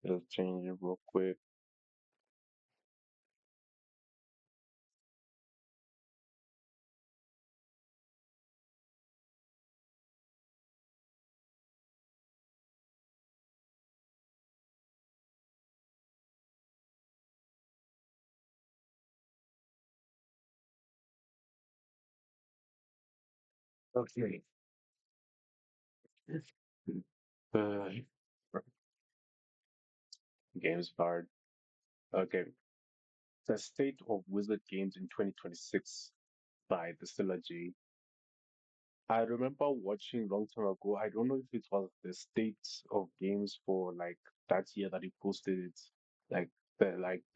Just change it real quick. Okay. Uh, games card. Okay. The State of Wizard Games in 2026 by TheStellarJay. I remember watching long time ago. I don't know if it was the State of Games for like that year that he posted it, like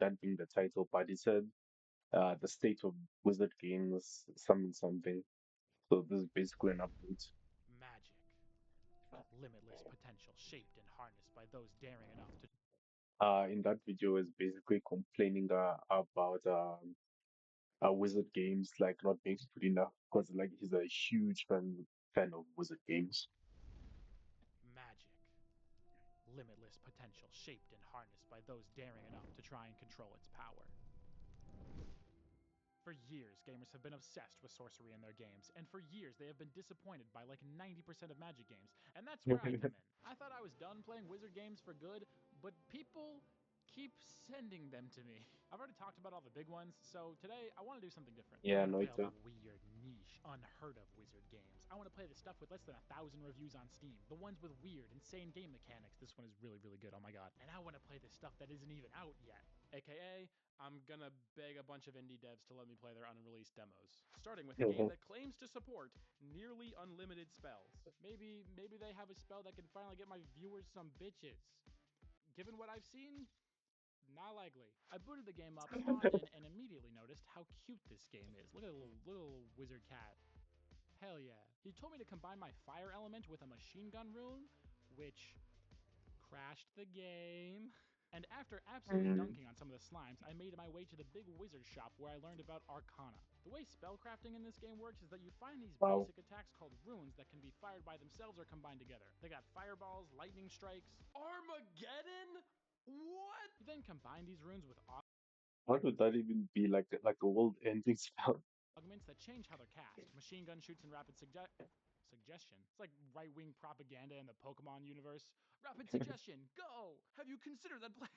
that being the title, but it said the State of Wizard Games something something. So this is basically an update. Magic. Limitless potential shaped and harnessed by those daring enough to. In that video is basically complaining about Wizard Games like not being good enough because like he's a huge fan of Wizard Games. Magic. Limitless potential shaped and harnessed by those daring enough to try and control its power. For years, gamers have been obsessed with sorcery in their games, and for years they have been disappointed by like 90% of Magic games, and that's where I come in. I thought I was done playing Wizard games for good, but people keep sending them to me. I've already talked about all the big ones, so today I want to do something different. I Yeah, want to no, play it all the weird, niche, unheard of Wizard games. I want to play the stuff with less than 1,000 reviews on Steam, the ones with weird, insane game mechanics. This one is really, really good, oh my god. And I want to play the stuff that isn't even out yet, aka I'm gonna beg a bunch of indie devs to let me play their unreleased demos. Starting with a game that claims to support nearly unlimited spells. Maybe they have a spell that can finally get my viewers some bitches. Given what I've seen, not likely. I booted the game up, spawned in, and immediately noticed how cute this game is. Look at the little wizard cat. Hell yeah. He told me to combine my fire element with a machine gun rune, which crashed the game. And after absolutely Mm, dunking on some of the slimes, I made my way to the big wizard shop where I learned about Arcana. The way spellcrafting in this game works is that you find these wow. basic attacks called runes that can be fired by themselves or combined together. They got fireballs, lightning strikes, Armageddon? What? You then combine these runes with How would that even be like a world ending spell? augments that change how they're cast. Machine gun shoots and rapid suggestion. It's like right wing propaganda in the Pokemon universe. Rapid suggestion, go! Have you considered that plan?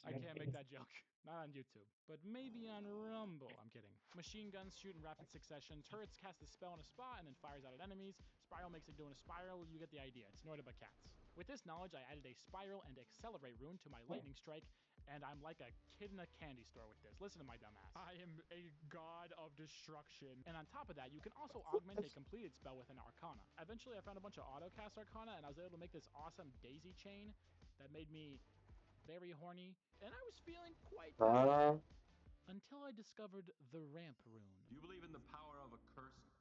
I can't make that joke. Not on YouTube, but maybe on Rumble. I'm kidding. Machine guns shoot in rapid succession. Turrets cast the spell in a spot and then fires out at enemies. Spiral makes it do in a spiral. You get the idea. It's Noita but cats. With this knowledge, I added a spiral and accelerate rune to my lightning strike, and I'm like a kid in a candy store with this. Listen to my dumbass. I am a god of destruction. And on top of that, you can also augment a completed spell with an arcana. Eventually, I found a bunch of auto cast arcana, and I was able to make this awesome daisy chain that made me very horny, and I was feeling quite happy. Ah, Until I discovered the ramp rune. Do you believe in the power of a curse?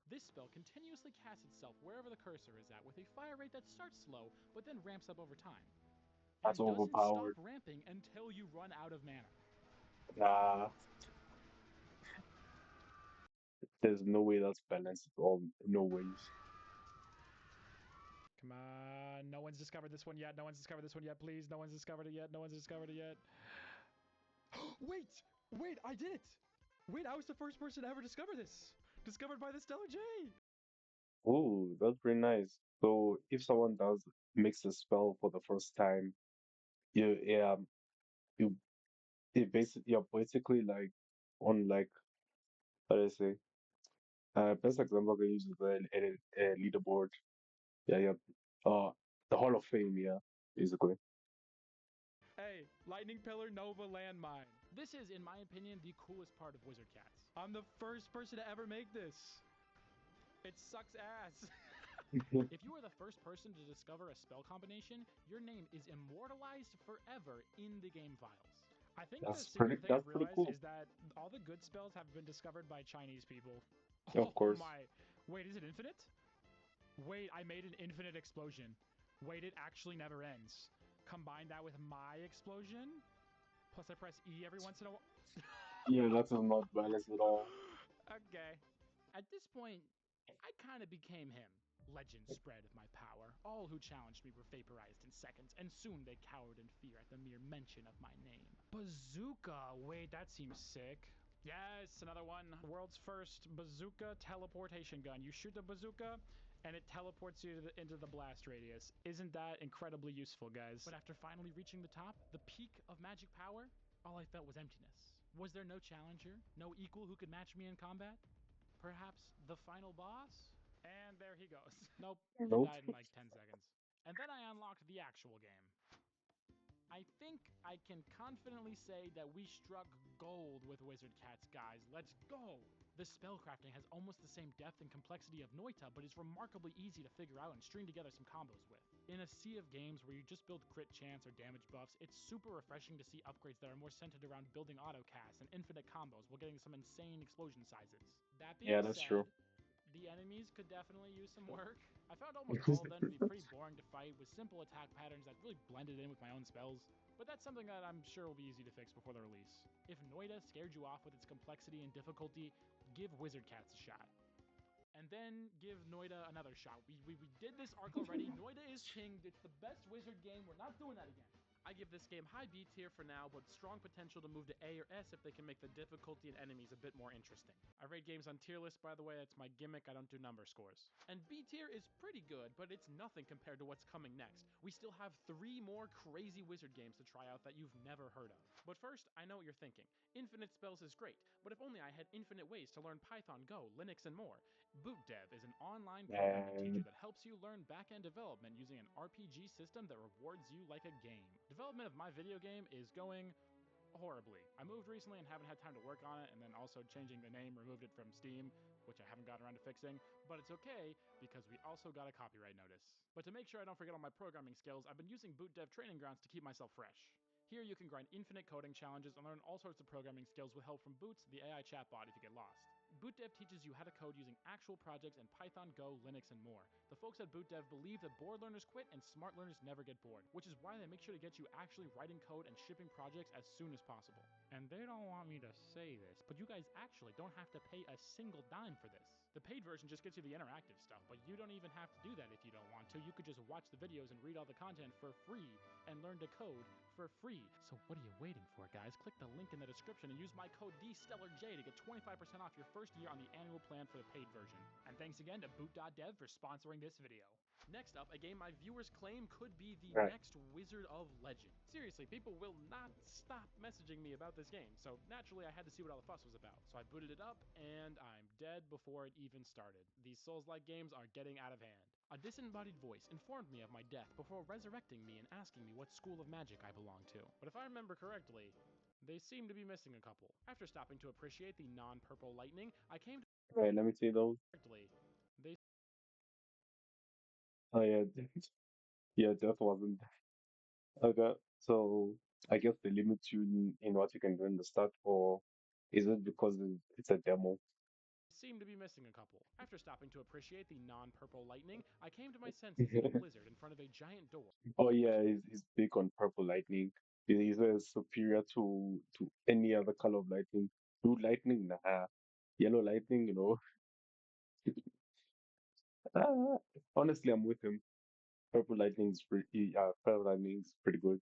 This spell continuously casts itself wherever the cursor is at with a fire rate that starts slow but then ramps up over time. that's And doesn't stop overpowered. ramping until you run out of mana. Nah, there's no way that's balanced at all. No ways. Come on, no one's discovered this one yet. No one's discovered this one yet, please. No one's discovered it yet. No one's discovered it yet. Wait! Wait, I did it! Wait, I was the first person to ever discover this! Discovered by TheStellarJay! Oh, that's pretty nice. So if someone does mix a spell for the first time, you you you're basically like on like how do I say? Best example I can use is the leaderboard. Yeah, yeah. Uh, the Hall of Fame. Yeah, basically. Hey, Lightning Pillar Nova Landmine. This is, in my opinion, the coolest part of Wizard Cats. I'm the first person to ever make this. It sucks ass. If you are the first person to discover a spell combination, your name is immortalized forever in the game files. I think the secret thing That's I've pretty realized cool. is that all the good spells have been discovered by Chinese people. Of Oh course. my. Wait, is it infinite? Wait, I made an infinite explosion. Wait, it actually never ends. Combine that with my explosion? Plus, I press E every once in a while. Yeah, that is not balanced at all. Okay. At this point, I kind of became him. Legend spread of my power. All who challenged me were vaporized in seconds, and soon they cowered in fear at the mere mention of my name. Bazooka! Wait, that seems sick. Yes, another one. World's first bazooka teleportation gun. You shoot the bazooka, and it teleports you into the blast radius. Isn't that incredibly useful, guys? But after finally reaching the top, the peak of magic power, all I felt was emptiness. Was there no challenger? No equal who could match me in combat? Perhaps the final boss? And there he goes. Nope, he Nope. died in like 10 seconds. And then I unlocked the actual game. I think I can confidently say that we struck gold with Wizard Cats, guys. Let's go! The spellcrafting has almost the same depth and complexity of Noita, but is remarkably easy to figure out and string together some combos with. In a sea of games where you just build crit chance or damage buffs, it's super refreshing to see upgrades that are more centered around building auto casts and infinite combos while getting some insane explosion sizes. That Yeah, being that's said, true. the enemies could definitely use some work. I found almost all of them to be pretty boring to fight with simple attack patterns that really blended in with my own spells. But that's something that I'm sure will be easy to fix before the release. If Noita scared you off with its complexity and difficulty, give Wizard Cats a shot. And then give Noita another shot. We did this arc already. Noita is king. It's the best wizard game. We're not doing that again. I give this game high B tier for now, but strong potential to move to A or S if they can make the difficulty and enemies a bit more interesting. I rate games on tier lists, by the way, that's my gimmick, I don't do number scores. And B tier is pretty good, but it's nothing compared to what's coming next. We still have 3 more crazy wizard games to try out that you've never heard of. But first, I know what you're thinking. Infinite spells is great, but if only I had infinite ways to learn Python, Go, Linux, and more. BootDev is an online programming teacher And that helps you learn back-end development using an RPG system that rewards you like a game. Development of my video game is going horribly. I moved recently and haven't had time to work on it, and then also changing the name removed it from Steam, which I haven't gotten around to fixing, but it's okay because we also got a copyright notice. But to make sure I don't forget all my programming skills, I've been using BootDev training grounds to keep myself fresh. Here you can grind infinite coding challenges and learn all sorts of programming skills with help from Boots, the AI chatbot, if you get lost. BootDev teaches you how to code using actual projects in Python, Go, Linux, and more. The folks at BootDev believe that bored learners quit and smart learners never get bored, which is why they make sure to get you actually writing code and shipping projects as soon as possible. And they don't want me to say this, but you guys actually don't have to pay a single dime for this. The paid version just gets you the interactive stuff, but you don't even have to do that if you don't want to. You could just watch the videos and read all the content for free and learn to code for free. So what are you waiting for, guys? Click the link in the description and use my code TheStellarJay to get 25% off your first year on the annual plan for the paid version. And thanks again to Boot.dev for sponsoring this video. Next up, a game my viewers claim could be the right. next Wizard of Legend. Seriously, people will not stop messaging me about this game, so naturally I had to see what all the fuss was about. So I booted it up, and I'm dead before it even started. These Souls-like games are getting out of hand. A disembodied voice informed me of my death before resurrecting me and asking me what school of magic I belong to. But if I remember correctly, they seem to be missing a couple. After stopping to appreciate the non-purple lightning, I came to Right, let me see those. correctly. They Oh yeah, yeah, that wasn't okay. So I guess they limit you in what you can do in the start, or is it because it's a demo? seem to be missing a couple. After stopping to appreciate the non-purple lightning, I came to my senses in a blizzard in front of a giant door. Oh yeah, he's big on purple lightning. He's superior to any other color of lightning. Blue lightning, nah. Yellow lightning, ah, honestly, I'm with him. Purple lightning's pretty good.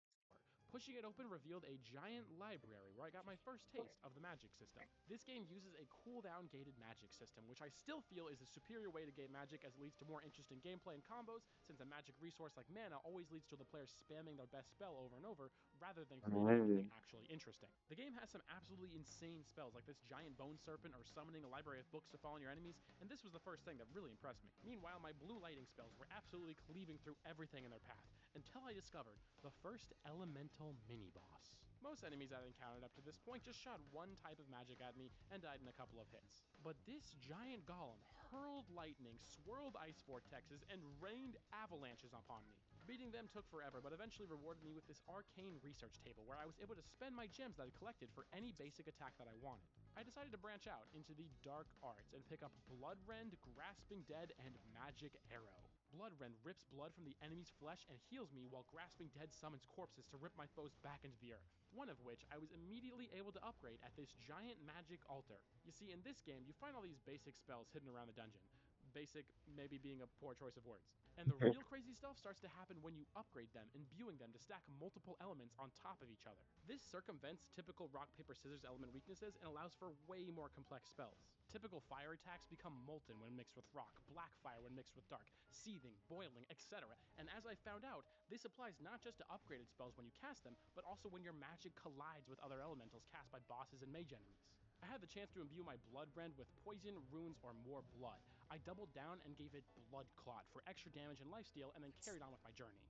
Pushing it open revealed a giant library where I got my first taste of the magic system. This game uses a cooldown gated magic system, which I still feel is a superior way to gate magic as it leads to more interesting gameplay and combos, since a magic resource like mana always leads to the player spamming their best spell over and over, rather than creating anything Mm. actually interesting. The game has some absolutely insane spells like this giant bone serpent or summoning a library of books to fall on your enemies, and this was the first thing that really impressed me. Meanwhile, my blue lighting spells were absolutely cleaving through everything in their path, until I discovered the first elemental mini-boss. Most enemies I'd encountered up to this point just shot one type of magic at me and died in a couple of hits. But this giant golem hurled lightning, swirled ice vortexes, and rained avalanches upon me. Beating them took forever, but eventually rewarded me with this arcane research table where I was able to spend my gems that I collected for any basic attack that I wanted. I decided to branch out into the dark arts and pick up Bloodrend, Grasping Dead, and Magic Arrow. Bloodrend rips blood from the enemy's flesh and heals me, while Grasping Dead summons corpses to rip my foes back into the earth. One of which I was immediately able to upgrade at this giant magic altar. You see, in this game, you find all these basic spells hidden around the dungeon. basic maybe being a poor choice of words. And the real crazy stuff starts to happen when you upgrade them, imbuing them to stack multiple elements on top of each other. This circumvents typical rock, paper, scissors element weaknesses and allows for way more complex spells. Typical fire attacks become molten when mixed with rock, black fire when mixed with dark, seething, boiling, etc. And as I found out, this applies not just to upgraded spells when you cast them, but also when your magic collides with other elementals cast by bosses and mage enemies. I had the chance to imbue my blood brand with poison, runes, or more blood. I doubled down and gave it Blood Clot for extra damage and lifesteal, and then carried on with my journey.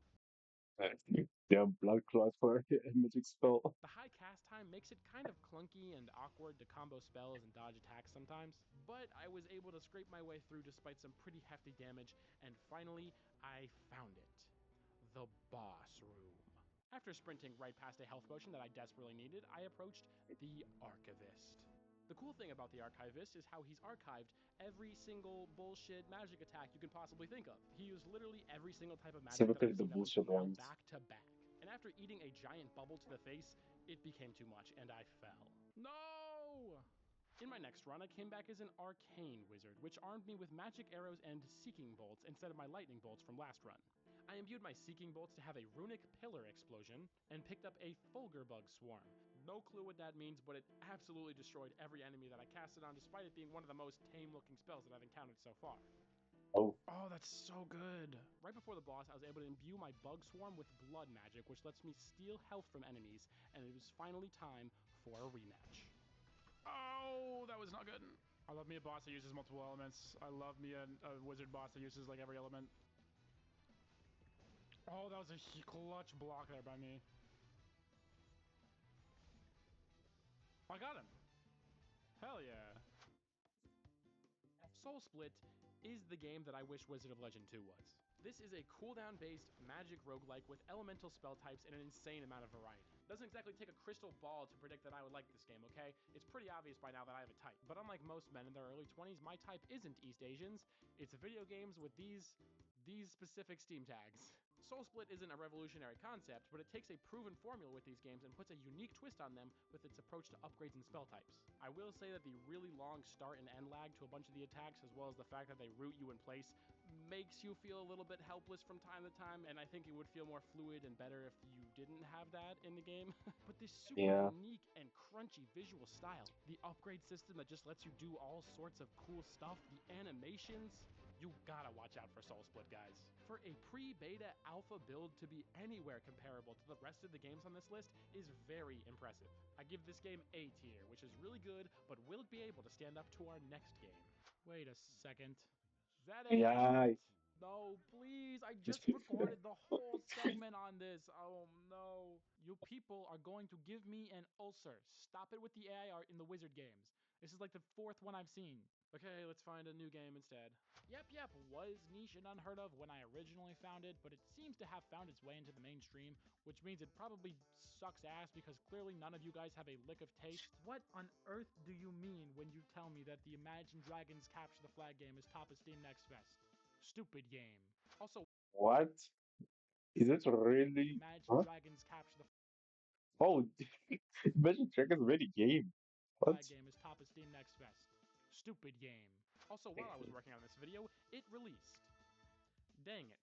Their blood clots for a magic spell. The high cast time makes it kind of clunky and awkward to combo spells and dodge attacks sometimes, but I was able to scrape my way through despite some pretty hefty damage, and finally, I found it. The boss room. After sprinting right past a health potion that I desperately needed, I approached the Archivist. The cool thing about the Archivist is how he's archived every single bullshit magic attack you can possibly think of. He used literally every single type of magic that Typically I've the seen up until bullshit now ones. back to back. And after eating a giant bubble to the face, it became too much and I fell. No! In my next run, I came back as an arcane wizard, which armed me with magic arrows and seeking bolts instead of my lightning bolts from last run. I imbued my seeking bolts to have a runic pillar explosion and picked up a fulgurbug swarm. No clue what that means, but it absolutely destroyed every enemy that I casted on, despite it being one of the most tame looking spells that I've encountered so far. Oh, Oh, that's so good. Right before the boss, I was able to imbue my bug swarm with blood magic, which lets me steal health from enemies, and it was finally time for a rematch. Oh, that was not good. I love me a boss that uses multiple elements. I love me a wizard boss that uses like every element. Oh, that was a clutch block there by me. I got him. Hell yeah. Soul Split is the game that I wish Wizard of Legend 2 was. This is a cooldown-based magic roguelike with elemental spell types and an insane amount of variety. Doesn't exactly take a crystal ball to predict that I would like this game, okay? It's pretty obvious by now that I have a type. But unlike most men in their early 20s, my type isn't East Asians. It's video games with these specific Steam tags. Soul Split isn't a revolutionary concept, but it takes a proven formula with these games and puts a unique twist on them with its approach to upgrades and spell types. I will say that the really long start and end lag to a bunch of the attacks, as well as the fact that they root you in place, makes you feel a little bit helpless from time to time, and I think it would feel more fluid and better if you didn't have that in the game. But this super yeah. unique and crunchy visual style, the upgrade system that just lets you do all sorts of cool stuff, the animations, you gotta watch out for Soul Split, guys. For a pre-beta alpha build to be anywhere comparable to the rest of the games on this list is very impressive. I give this game A tier, which is really good, but will it be able to stand up to our next game? Wait a second. That ain't Yeah. it. No, please. I just recorded the whole segment on this. Oh no. You people are going to give me an ulcer. Stop it with the AI art in the wizard games. This is like the fourth one I've seen. Okay, let's find a new game instead. Yep was niche and unheard of when I originally found it, but it seems to have found its way into the mainstream, which means it probably sucks ass because clearly none of you guys have a lick of taste. What on earth do you mean when you tell me that the Imagine Dragons Capture the Flag game is top of Steam Next Fest? Stupid game. Also, What? Is it really? Imagine Huh? Dragons Capture the Oh, Imagine Dragons ready game. What? Flag game is top of Steam Next Fest. Stupid game. Also, while I was working on this video, it released. Dang it.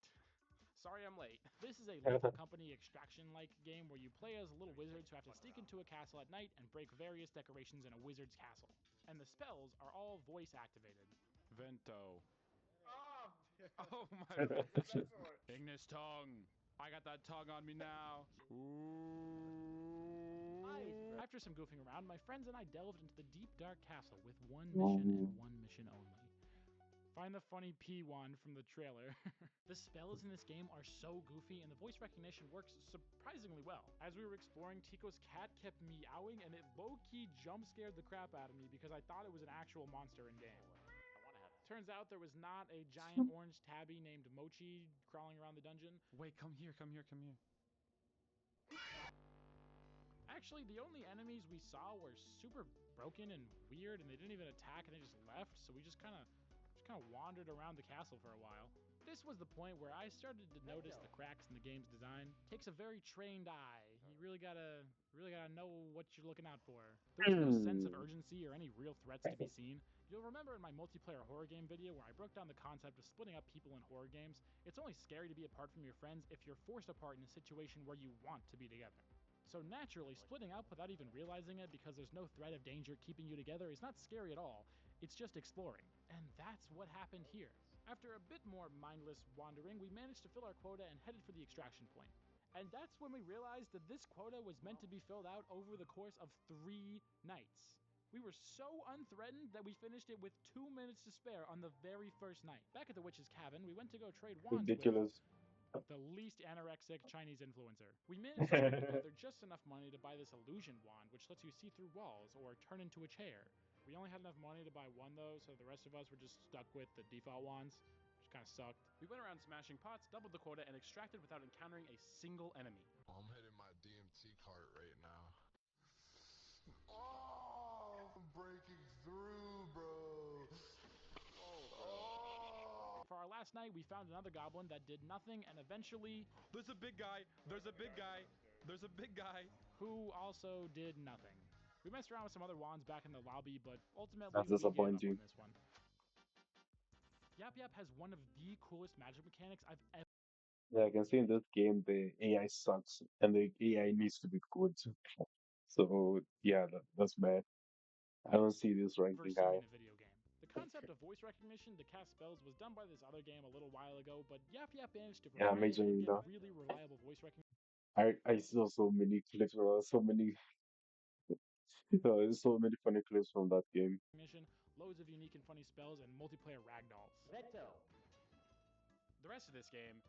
Sorry I'm late. This is a Lethal Company extraction-like game where you play as little wizards who have to sneak into a castle at night and break various decorations in a wizard's castle. And the spells are all voice activated. Vento. Oh, Oh my professor. Ignis tongue. I got that tongue on me now. Ooh. After some goofing around, my friends and I delved into the deep dark castle with one mission and one mission only. Find the funny P wand from the trailer. The spells in this game are so goofy and the voice recognition works surprisingly well. As we were exploring, Tico's cat kept meowing and it low-key jump scared the crap out of me because I thought it was an actual monster in game. Turns out there was not a giant orange tabby named Mochi crawling around the dungeon. Wait, come here, come here, come here. Actually, the only enemies we saw were super broken and weird, and they didn't even attack, and they just left. So we just kind of kind of wandered around the castle for a while. This was the point where I started to notice the cracks in the game's design. Takes a very trained eye. You really gotta know what you're looking out for. There was no sense of Hmm. urgency or any real threats to be seen. You'll remember in my multiplayer horror game video where I broke down the concept of splitting up people in horror games. It's only scary to be apart from your friends if you're forced apart in a situation where you want to be together. So naturally, splitting up without even realizing it because there's no threat of danger keeping you together is not scary at all. It's just exploring. And that's what happened here. After a bit more mindless wandering, we managed to fill our quota and headed for the extraction point. And that's when we realized that this quota was meant to be filled out over the course of 3 nights. We were so unthreatened that we finished it with 2 minutes to spare on the very first night. Back at the witch's cabin, we went to go trade wands with Ridiculous. the least anorexic Chinese influencer. We managed to scrape together just enough money to buy this illusion wand, which lets you see through walls or turn into a chair. We only had enough money to buy one though, so the rest of us were just stuck with the default wands, which kind of sucked. We went around smashing pots, doubled the quota, and extracted without encountering a single enemy. I'm hitting my DMT cart right now. Oh, I'm breaking through, bro. Oh. For our last night, we found another goblin that did nothing, and eventually, there's a big guy, there's a big guy, there's a big guy, who also did nothing. We messed around with some other wands back in the lobby, but ultimately That's we gave up on disappointing. this one. Yap Yap has one of the coolest magic mechanics I've ever Yeah, I can see in this game the AI sucks and the AI needs to be good. So yeah, that's bad. I don't see this ranking seen high. in a video game. The concept of voice recognition to cast spells was done by this other game a little while ago, but Yap Yap managed to Yeah, refine it and majorly get though. really reliable voice I saw so many clips, so many, so many funny clips from that game. recognition, loads of unique and funny spells, and multiplayer ragdolls. The rest of this game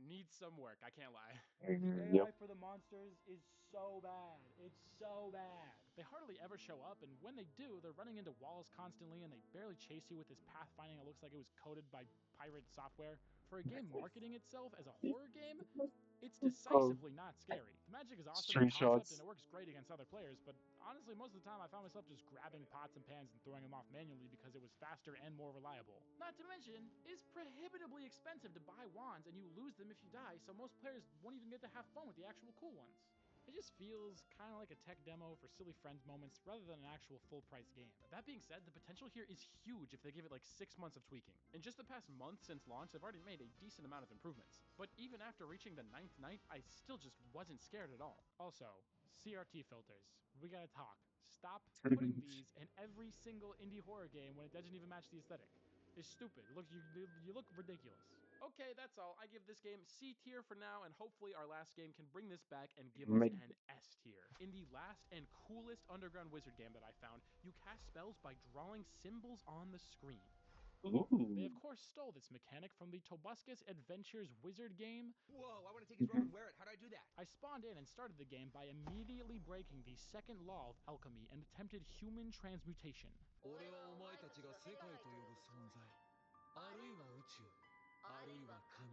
needs some work, I can't lie. The Yep. AI for the monsters is so bad. It's so bad. They hardly ever show up, and when they do, they're running into walls constantly, and they barely chase you with this pathfinding that looks like it was coded by pirate software. For a game marketing itself as a horror game, it's Oh, decisively not scary. The magic is awesome in concept and screenshots. it works great against other players, but honestly, most of the time I found myself just grabbing pots and pans and throwing them off manually because it was faster and more reliable. Not to mention, it's prohibitively expensive to buy wands and you lose them if you die, so most players won't even get to have fun with the actual cool ones. It just feels kind of like a tech demo for silly friends moments rather than an actual full price game. That being said, the potential here is huge if they give it like 6 months of tweaking. In just the past month since launch, they've already made a decent amount of improvements. But even after reaching the 9th night, I still just wasn't scared at all. Also, CRT filters. We gotta talk. Stop putting these in every single indie horror game when it doesn't even match the aesthetic. It's stupid. Look, you look ridiculous. Okay, that's all. I give this game C tier for now, and hopefully our last game can bring this back and give us Mid. an S tier. In the last and coolest underground wizard game that I found, you cast spells by drawing symbols on the screen. They Ooh. of course stole this mechanic from the Tobuscus Adventures wizard game. Whoa, I want to take his robe and wear it. How do I do that? I spawned in and started the game by immediately breaking the second law of alchemy and attempted human transmutation. 俺はお前たちが世界と呼ぶ存在。あるいは宇宙。あるいは神。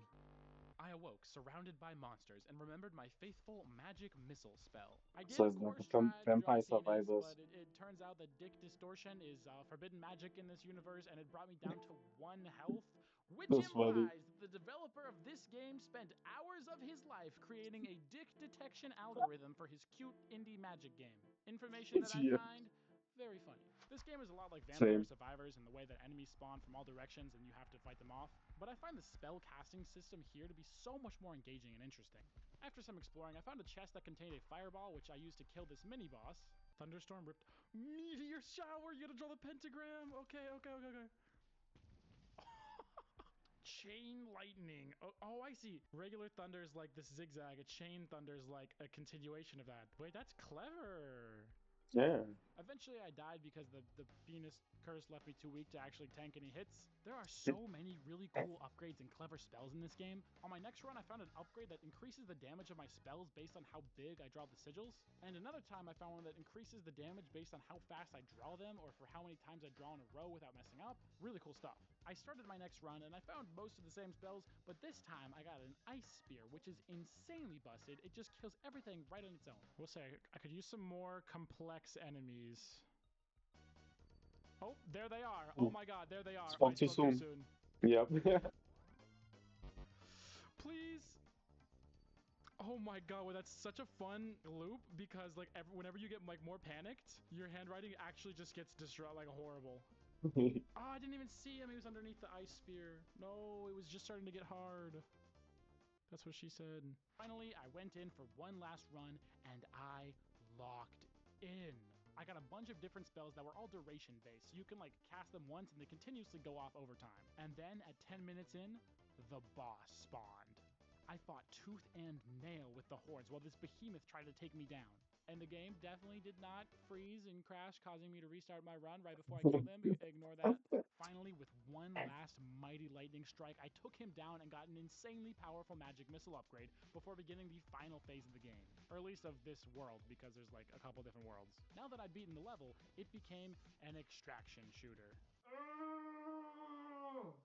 I awoke, surrounded by monsters, and remembered my faithful magic missile spell. I did, So of it's like a course, try to draw Vampire penis, Survivors. but it turns out that dick distortion is forbidden magic in this universe, and it brought me down to 1 health, which That's funny. implies that the developer of this game spent hours of his life creating a dick detection algorithm for his cute indie magic game. Information that I Yeah. find very funny. This game is a lot like Vampire Same. Survivors in the way that enemies spawn from all directions and you have to fight them off, but I find the spell casting system here to be so much more engaging and interesting. After some exploring, I found a chest that contained a fireball, which I used to kill this mini-boss. Thunderstorm ripped meteor shower, you gotta draw the pentagram. Okay. Chain lightning. Oh, I see. Regular thunder is like this zigzag. A chain thunder is like a continuation of that. Wait, that's clever. Yeah. Eventually I died because the penis curse left me too weak to actually tank any hits. There are so many really cool upgrades and clever spells in this game. On my next run I found an upgrade that increases the damage of my spells based on how big I draw the sigils. And another time I found one that increases the damage based on how fast I draw them or for how many times I draw in a row without messing up. Really cool stuff. I started my next run and I found most of the same spells, but this time I got an ice spear, which is insanely busted. It just kills everything right on its own. We'll say I could use some more complex enemies. Oh, there they are. Oh Mm. my god, there they are. I Spoke too spoke too soon. soon. Yep. Please. Oh my god, well that's such a fun loop because like whenever you get like more panicked, your handwriting actually just gets disrupted like horrible. Oh, I didn't even see him. He was underneath the ice spear. No, it was just starting to get hard. That's what she said. Finally, I went in for one last run and I locked in. I got a bunch of different spells that were all duration based, so you can like cast them once and they continuously go off over time. And then at 10 minutes in, the boss spawned. I fought tooth and nail with the hordes while this behemoth tried to take me down. And the game definitely did not freeze and crash, causing me to restart my run right before I killed him. Ignore that. Finally, with one last mighty lightning strike, I took him down and got an insanely powerful magic missile upgrade before beginning the final phase of the game. Or at least of this world, because there's like a couple different worlds. Now that I'd beaten the level, it became an extraction shooter.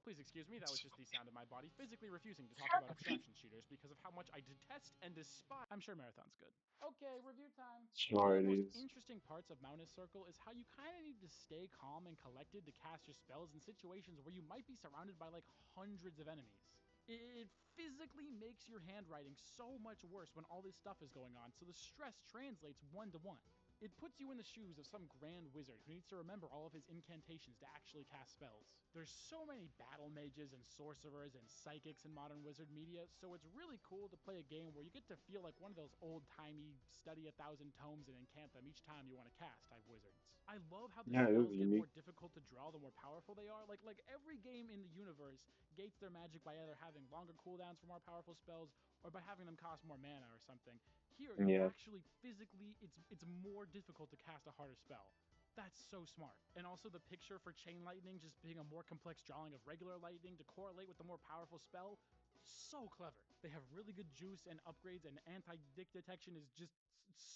Please excuse me, that was just the sound of my body physically refusing to talk about extraction shooters because of how much I detest and despise. I'm sure Marathon's good. Okay, review time. One Sure of the it most is. interesting parts of Mountain Circle is how you kind of need to stay calm and collected to cast your spells in situations where you might be surrounded by like hundreds of enemies. It physically makes your handwriting so much worse when all this stuff is going on, so the stress translates one to one. It puts you in the shoes of some grand wizard who needs to remember all of his incantations to actually cast spells. There's so many battle mages and sorcerers and psychics in modern wizard media, so it's really cool to play a game where you get to feel like one of those old-timey study 1,000 tomes and incant them each time you want to cast type wizards. I love how the Yeah, it is spells get more unique. difficult to draw the more powerful they are. Like every game in the universe gates their magic by either having longer cooldowns for more powerful spells or by having them cost more mana or something. Here, you Yeah. actually physically, it's more difficult to cast a harder spell. That's so smart. And also the picture for Chain Lightning just being a more complex drawing of regular lightning to correlate with the more powerful spell, so clever. They have really good juice and upgrades, and anti-dick detection is just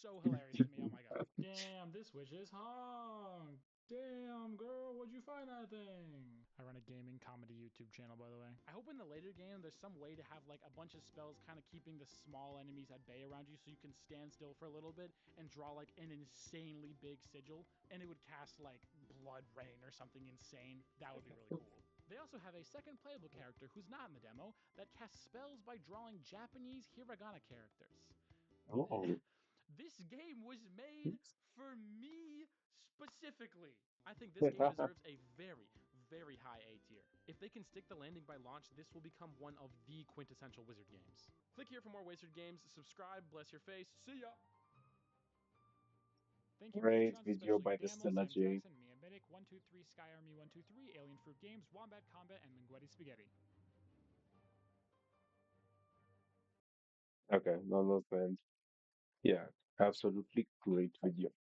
so hilarious to me. Oh my god. Damn, this witch is hung. Damn, girl, what'd you find that thing? I run a gaming comedy YouTube channel, by the way. I hope in the later game there's some way to have like a bunch of spells kind of keeping the small enemies at bay around you so you can stand still for a little bit and draw like an insanely big sigil and it would cast like Blood Rain or something insane. That would be really cool. They also have a second playable character who's not in the demo that casts spells by drawing Japanese hiragana characters. Oh. This game was made for me specifically. I think this game deserves a very, very high A tier. If they can stick the landing by launch, this will become one of the quintessential Wizard games. Click here for more Wizard games, subscribe, bless your face, see ya! Thank you, Great patrons, video especially by the Gamel, Stellar Sam J. Jackson, Mia Medic, 123, Sky Army 123, Alien Fruit Games, Wombat Combat, and Linguetti Spaghetti. Okay, none of them. Yeah, absolutely great video.